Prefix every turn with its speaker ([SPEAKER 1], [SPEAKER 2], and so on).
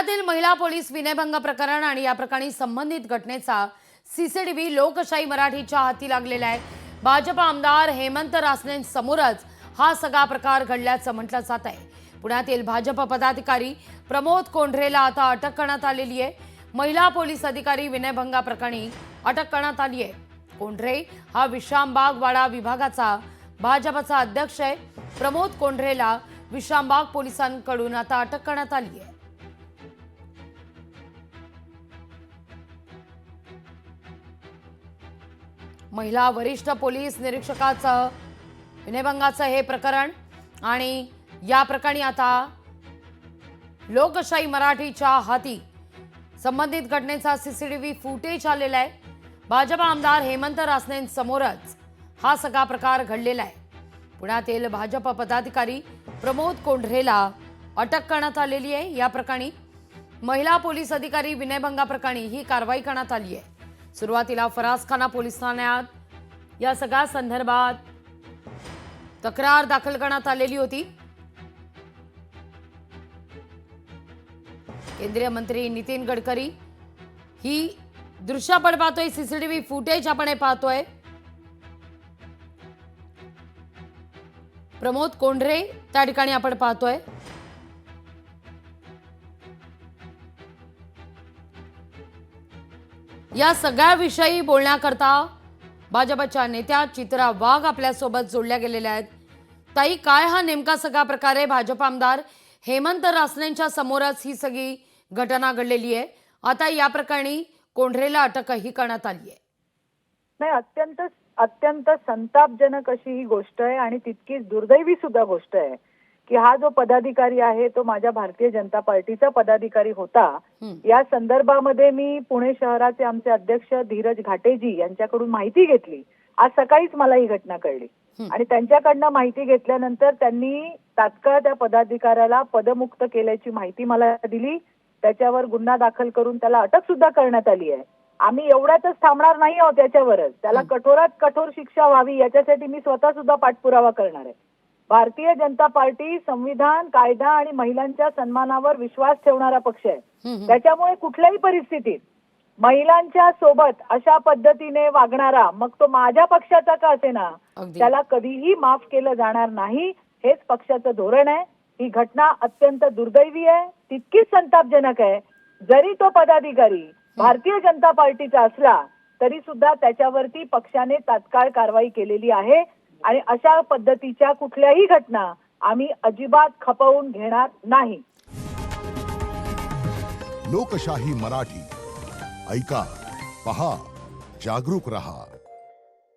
[SPEAKER 1] पुण्यातील महिला पोलीस विनयभंग प्रकरण आणि या प्रकरणी संबंधित घटनेचा सीसीटीव्ही लोकशाही मराठीच्या हाती लागलेला आहे। भाजप आमदार हेमंत रासनेंसमोरच हा सगळा प्रकार घडल्याचं म्हटलं जात आहे। पुण्यातील भाजप पदाधिकारी प्रमोद कोंढरेला आता अटक करण्यात आलेली आहे। महिला पोलीस अधिकारी विनयभंगा प्रकरणी अटक करण्यात आली आहे। कोंढरे हा विश्रामबाग वाडा विभागाचा भाजपचा अध्यक्ष आहे। प्रमोद कोंढरेला विश्रामबाग पोलिसांकडून आता अटक करण्यात आली आहे। महिला वरिष्ठ पोलीस निरीक्षकाचं विनयभंगाचं हे प्रकरण आणि या प्रकरणी आता लोकशाही मराठीच्या हाती संबंधित घटनेचा सीसीटीव्ही फुटेज आलेला आहे। भाजप आमदार हेमंत रासनेंसमोरच हा सगळा प्रकार घडलेला आहे। पुण्यातील भाजप पदाधिकारी प्रमोद कोंढरेला अटक करण्यात आलेली आहे। या प्रकरणी महिला पोलीस अधिकारी विनयभंगा प्रकरणी ही कारवाई करण्यात आली आहे। सुरुवातीला फरासखाना पोलीस ठाण्यात या सगळ्या संदर्भात तक्रार दाखल करण्यात आलेली होती। केंद्रीय मंत्री नितीन गडकरी ही दृश्य आपण पाहतोय, सीसीटीव्ही फुटेज आपण हे पाहतोय। प्रमोद कोंढरे त्या ठिकाणी आपण पाहतोय। या सगळ्या विषयी बोलण्याकरता भाजपच्या नेत्या चित्रा वाघ आपल्या सोबत जोडल्या गेलेल्या आहेत। ताई, काय हा नेमका सगळा प्रकार आहे? भाजप आमदार हेमंत रासनेंच्या समोरच ही सगळी घटना घडलेली आहे। आता या प्रकरणी कोंढरेला अटकही करण्यात आली आहे।
[SPEAKER 2] नाही, अत्यंत संतापजनक अशी ही गोष्ट आहे आणि तितकीच दुर्दैवी सुद्धा गोष्ट आहे की हा जो पदाधिकारी आहे तो माझ्या भारतीय जनता पार्टीचा पदाधिकारी होता। या संदर्भामध्ये मी पुणे शहराचे आमचे अध्यक्ष धीरज घाटेजी यांच्याकडून माहिती घेतली। आज सकाळीच मला ही घटना कळली आणि त्यांच्याकडनं माहिती घेतल्यानंतर त्यांनी तात्काळ त्या पदाधिकाऱ्याला पदमुक्त केल्याची माहिती मला दिली। त्याच्यावर गुन्हा दाखल करून त्याला अटक सुद्धा करण्यात आली आहे। आम्ही एवढ्यातच थांबणार नाही आहोत, त्याच्यावरच त्याला कठोरात कठोर शिक्षा व्हावी याच्यासाठी मी स्वतः सुद्धा पाठपुरावा करणार आहे। भारतीय जनता पार्टी संविधान, कायदा आणि महिलांच्या सन्मानावर विश्वास ठेवणारा पक्ष आहे। त्याच्यामुळे कुठल्याही परिस्थितीत महिलांच्या सोबत अशा पद्धतीने वागणारा, मग तो माझ्या पक्षाचा का असेना, त्याला कधीही माफ केलं जाणार नाही। हेच पक्षाचं धोरण आहे। ही घटना अत्यंत दुर्दैवी आहे, तितकीच संतापजनक आहे। जरी तो पदाधिकारी भारतीय जनता पार्टीचा असला तरी सुद्धा त्याच्यावरती पक्षाने तात्काळ कारवाई केलेली आहे आणि अशा पद्धतीच्या कुठल्याही घटना आम्ही अजिबात खपवून घेणार नाही।
[SPEAKER 3] लोकशाही मराठी ऐका, पहा, जागरूक रहा।